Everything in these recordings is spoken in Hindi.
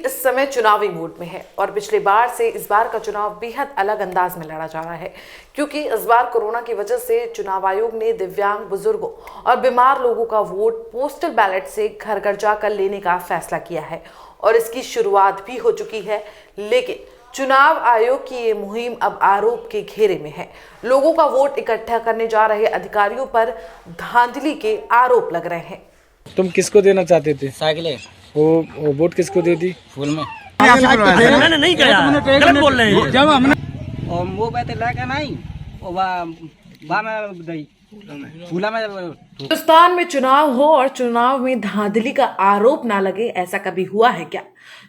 इस समय चुनावी मूड में है और पिछली बार से इस बार का चुनाव बेहद अलग अंदाज में लड़ा जा रहा है, क्योंकि इस बार कोरोना की वजह से चुनाव आयोग ने दिव्यांग, बुजुर्गों और बीमार लोगों का वोट पोस्टल बैलेट से घर घर जाकर लेने का फैसला किया है और इसकी शुरुआत भी हो चुकी है। लेकिन चुनाव आयोग की ये मुहिम अब आरोप के घेरे में है। लोगों का वोट इकट्ठा करने जा रहे अधिकारियों पर धांधली के आरोप लग रहे हैं। तुम किसको देना चाहते थे? साइकिल वो वोट किसको दे दी? फूल में मैंने नहीं कहा, गलत बोल रहे हैं। जब हमने और वो बैठे लगा नहीं और वहाँ में दई फूला में। हिंदुस्तान में चुनाव हो और चुनाव में धांधली का आरोप ना लगे, ऐसा कभी हुआ है क्या?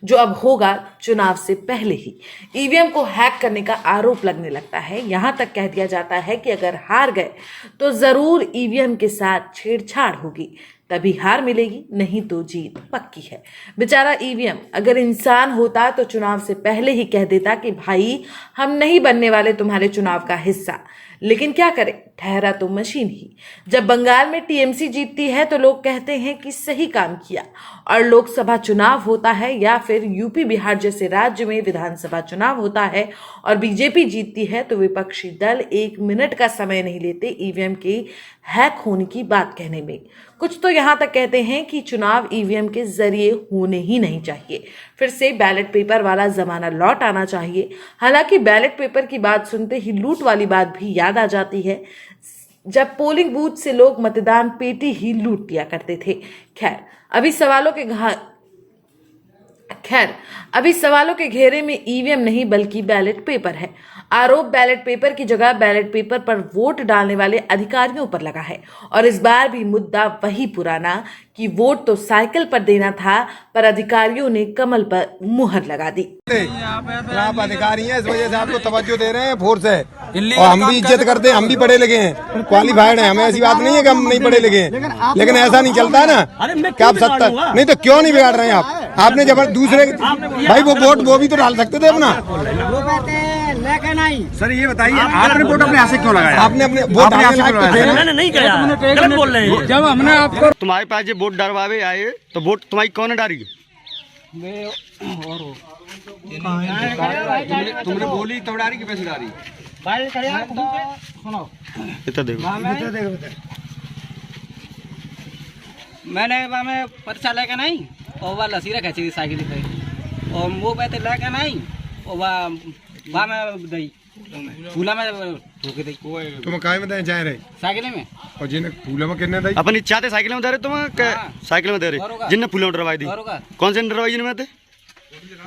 जो अब होगा चुनाव से पहले ही ईवीएम को हैक करने का आरोप लगने लगता है। यहां तक कह दिया जाता है कि अगर हार गए तो जरूर ईवीएम के साथ छेड़छाड़ होगी, तभी हार मिलेगी, नहीं तो जीत पक्की है। बेचारा ईवीएम अगर इंसान होता तो चुनाव से पहले ही कह देता कि भाई हम नहीं बनने वाले तुम्हारे चुनाव का हिस्सा। लेकिन क्या करें, ठहरा तो मशीन ही। जब बंगाल में टीएमसी जीतती है तो लोग कहते हैं कि सही काम किया, और लोकसभा चुनाव होता है या फिर यूपी बिहार जैसे राज्य में विधानसभा चुनाव होता है और बीजेपी जीतती है तो विपक्षी दल 1 मिनट का समय नहीं लेते ईवीएम के हैक होने की बात कहने में। कुछ तो यहां तक कहते हैं कि चुनाव ईवीएम के जरिए होने ही नहीं चाहिए, फिर से बैलेट पेपर वाला जमाना लौट आना चाहिए। हालांकि बैलेट पेपर की बात सुनते ही लूट वाली बात भी याद आ जाती है, जब पोलिंग बूथ से लोग मतदान पेटी ही लूट लिया करते थे। खैर अभी सवालों के घेरे में ईवीएम नहीं बल्कि बैलेट पेपर है। आरोप बैलेट पेपर की जगह बैलेट पेपर पर वोट डालने वाले अधिकारियों पर लगा है और इस बार भी मुद्दा वही पुराना कि वोट तो साइकिल पर देना था, पर अधिकारियों ने कमल पर मुहर लगा दी। आप अधिकारी हैं, इस वजह से आपको तवज्जो दे रहे हैं, फोर्स है और हम भी इज्जत करते हैं। हम भी पढ़े लिखे हैं, क्वालिफाइड हैं, हमें ऐसी बात नहीं है कि हम नहीं पढ़े लिखे हैं, लेकिन ऐसा नहीं चलता ना कि आप 70 नहीं तो क्यों नहीं बिगाड़ रहे हैं आप? आपने जब दूसरे भाई वो वोट वो भी तो डाल सकते थे अपना। लेकिन नहीं सर ये बताइए, आपने वोट अपने यहाँ से क्यों लगाया? आपने अपने वोट मैंने नहीं कहा, गलत बोल रहे हैं। जब हमने आपको तुम्हारे पास जो वोट डरवावे आए तो वोट तुम्हारी कौन डाली? तुमने बोली तब डाली कि पैसे डाली? इतना देखो मैंने वहाँ पर्चा लेके नहीं और वह लसी रखा थी साइकिल पे और वो बैठे लेके नहीं और वहाँ में दई फूला में ठोके दी। तुम काय में दे जाए रहे साइकिल में और जिन्हें फूलों में कितने दई अपनी इच्छा थे साइकिल में दे रहे तुम? साइकिल में दे रहे जिनने फूलों में डरवाई दी? कौन से डरवाई जिनमें थे?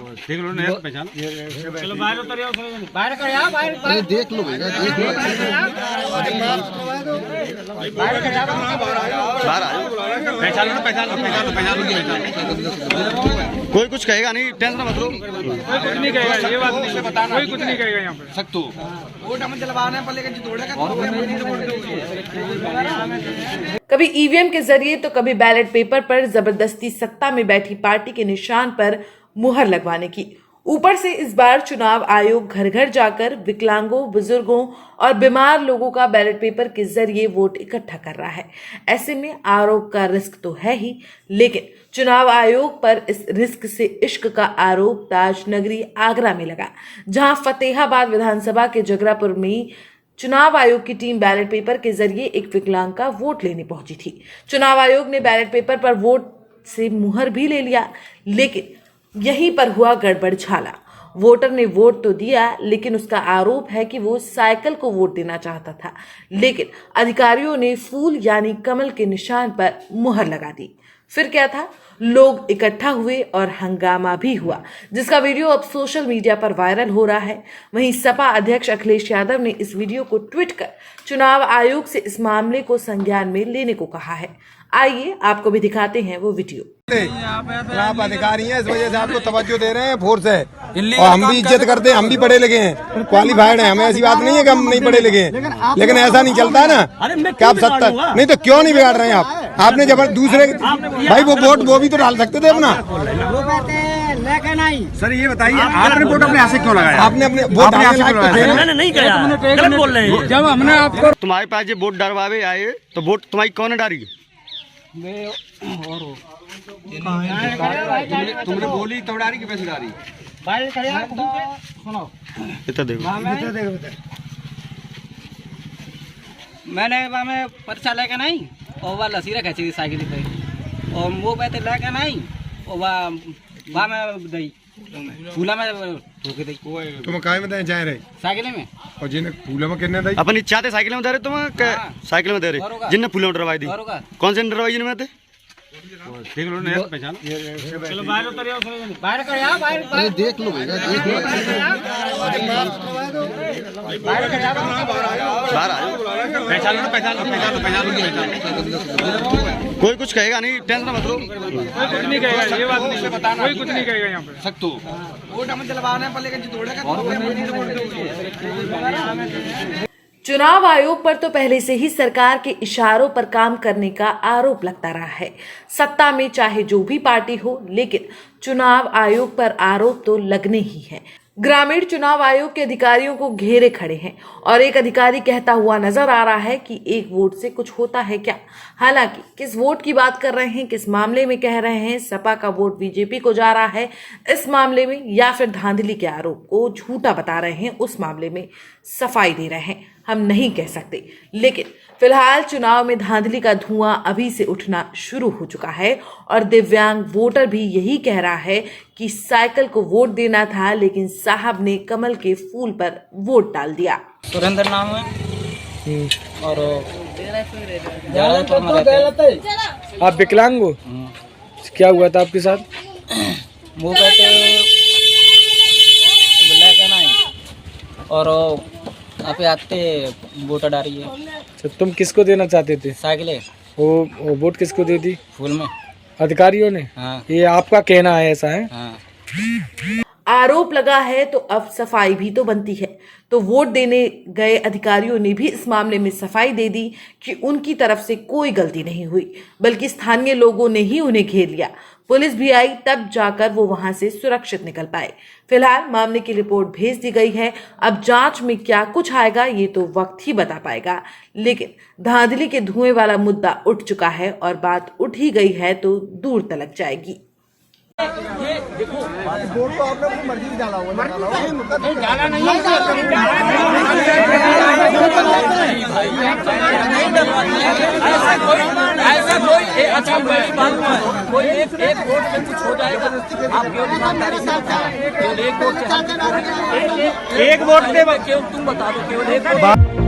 देख लो ना, पहचान। चलो बाहर उतरिए, बाहर कर यार, बाहर देख लो भैया, देख लो बाहर कर यार, बाहर आ जाओ। पहचान लो। कोई कुछ कहेगा नहीं, टेंशन मत लो। कुछ नहीं कहेगा, ये बात नहीं बताना, कोई कुछ नहीं कहेगा यहाँ पे। सकतो वोट हम जलवाने पर लेकर तोड़ेगा। कभी ईवीएम के जरिए तो कभी बैलेट पेपर पर जबरदस्ती सत्ता में बैठी पार्टी के निशान पर मुहर लगवाने की। ऊपर से इस बार चुनाव आयोग घर घर जाकर विकलांगों, बुजुर्गों और बीमार लोगों का बैलेट पेपर के जरिए वोट इकट्ठा कर रहा है। ऐसे में आरोप का रिस्क तो है ही, लेकिन चुनाव आयोग पर इस रिस्क से इश्क का आरोप ताजनगरी आगरा में लगा, जहां फतेहाबाद विधानसभा के जगरापुर में चुनाव आयोग की टीम बैलेट पेपर के जरिए एक विकलांग का वोट लेने पहुंची थी। चुनाव आयोग ने बैलेट पेपर पर वोट से मुहर भी ले लिया, लेकिन यहीं पर हुआ गड़बड़ झाला। वोटर ने वोट तो दिया, लेकिन उसका आरोप है कि वो साइकिल को वोट देना चाहता था, लेकिन अधिकारियों ने फूल यानी कमल के निशान पर मुहर लगा दी। फिर क्या था, लोग इकट्ठा हुए और हंगामा भी हुआ, जिसका वीडियो अब सोशल मीडिया पर वायरल हो रहा है। वहीं सपा अध्यक्ष अखिलेश यादव ने इस वीडियो को ट्वीट कर चुनाव आयोग से इस मामले को संज्ञान में लेने को कहा है। आइए आपको भी दिखाते हैं वो वीडियो। आप अधिकारी हैं, इस वजह से आपको तवज्जो दे रहे हैं, फोर्स है और हम भी इज्जत करते हैं। हम भी पढ़े लिखे हैं, क्वालिफाइड हैं, हमें ऐसी बात नहीं है कि हम नहीं पढ़े लिखे हैं, लेकिन ऐसा नहीं चलता ना कि आप 70 नहीं तो क्यों नहीं बिगाड़ रहे हैं आप? आपने जब दूसरे भाई वो वोट वो भी तो डाल सकते थे अपना। लेके नहीं सर ये बताइए, आपने वोट अपने यहाँ से क्यों लगाया? आपने अपने वोट मैंने नहीं कहा, गलत बोल रहे हैं। जब हमने आपको तुम्हारे पास जो वोट डरवावे आए तो वोट तुम्हारी कौन डाली? तुमने बोली तोड़ारी की पैसे डारी सुनो इतना देखो मैंने में पर्चा लेके नहीं और वह लसी रखा थी साइकिल पे और वो पे लेके नहीं और वह में दई फूला में ठोक दी तुम काय में जाए रहे साइकिल में और जिन्हें फूलों में कितने दई अपन इच्छा थे साइकिल में दे रहे तुम साइकिल में दे रहे जिनने फूलों डरवाई दी बरोबर कौन से डरवाई जिनमें थे देख लो नहीं पहचान चलो बाहर उतर आओ बाहर कर यार बाहर देख लो भैया देख लो बाहर कर यार बाहर आ पहचान लो कोई कुछ कहेगा नहीं टेंशन मत लो कोई कुछ नहीं कहेगा ये बात नहीं कोई कुछ नहीं कहेगा यहाँ पे सकतो वोट हम जलवाने पर लेकिन जितोड़ेगा चुनाव आयोग पर तो पहले से ही सरकार के इशारों पर काम करने का आरोप लगता रहा है। सत्ता में चाहे जो भी पार्टी हो, लेकिन चुनाव आयोग पर आरोप तो लगने ही है। ग्रामीण चुनाव आयोग के अधिकारियों को घेरे खड़े हैं और एक अधिकारी कहता हुआ नजर आ रहा है कि एक वोट से कुछ होता है क्या। हालांकि किस वोट की बात कर रहे हैं, किस मामले में कह रहे हैं सपा का वोट बीजेपी को जा रहा है इस मामले में, या फिर धांधली के आरोप को झूठा बता रहे हैं उस मामले में सफाई दे रहे हैं, हम नहीं कह सकते। लेकिन फिलहाल चुनाव में धांधली का धुआं अभी से उठना शुरू हो चुका है और दिव्यांग वोटर भी यही कह रहा है कि साइकिल को वोट देना था, लेकिन साहब ने कमल के फूल पर वोट डाल दिया। सुरेंद्र नाम है और आप विकलांग हो? क्या हुआ था आपके साथ? वो कहते लेके नहीं और आप आते वोट डाली है तो तुम किसको देना चाहते थे? साइकिल वो वोट किसको दे दी? फूल में। अधिकारियों ने? हाँ ये आपका कहना है ऐसा है? हाँ आरोप लगा है तो अब सफाई भी तो बनती है। तो वोट देने गए अधिकारियों ने भी इस मामले में सफाई दे दी कि उनकी तरफ से कोई गलती नहीं हुई, बल्कि स्थानीय लोगों ने ही उन्हें घेर लिया। पुलिस भी आई तब जाकर वो वहां से सुरक्षित निकल पाए। फिलहाल मामले की रिपोर्ट भेज दी गई है। अब जांच में क्या कुछ आएगा ये तो वक्त ही बता पाएगा, लेकिन धांधली के धुएं वाला मुद्दा उठ चुका है और बात उठ ही गई है तो दूर तलक जाएगी। वोट तो आपने अपनी मर्जी से डाला हुआ ऐसा कोई अच्छा बड़ी बात है, कोई एक वोट में कुछ हो जाएगा। आप क्यों ईमानदारी से बताओ, केवल एक वोट से हम एक वोट दे, केवल तुम बता दो, केवल एक वोट।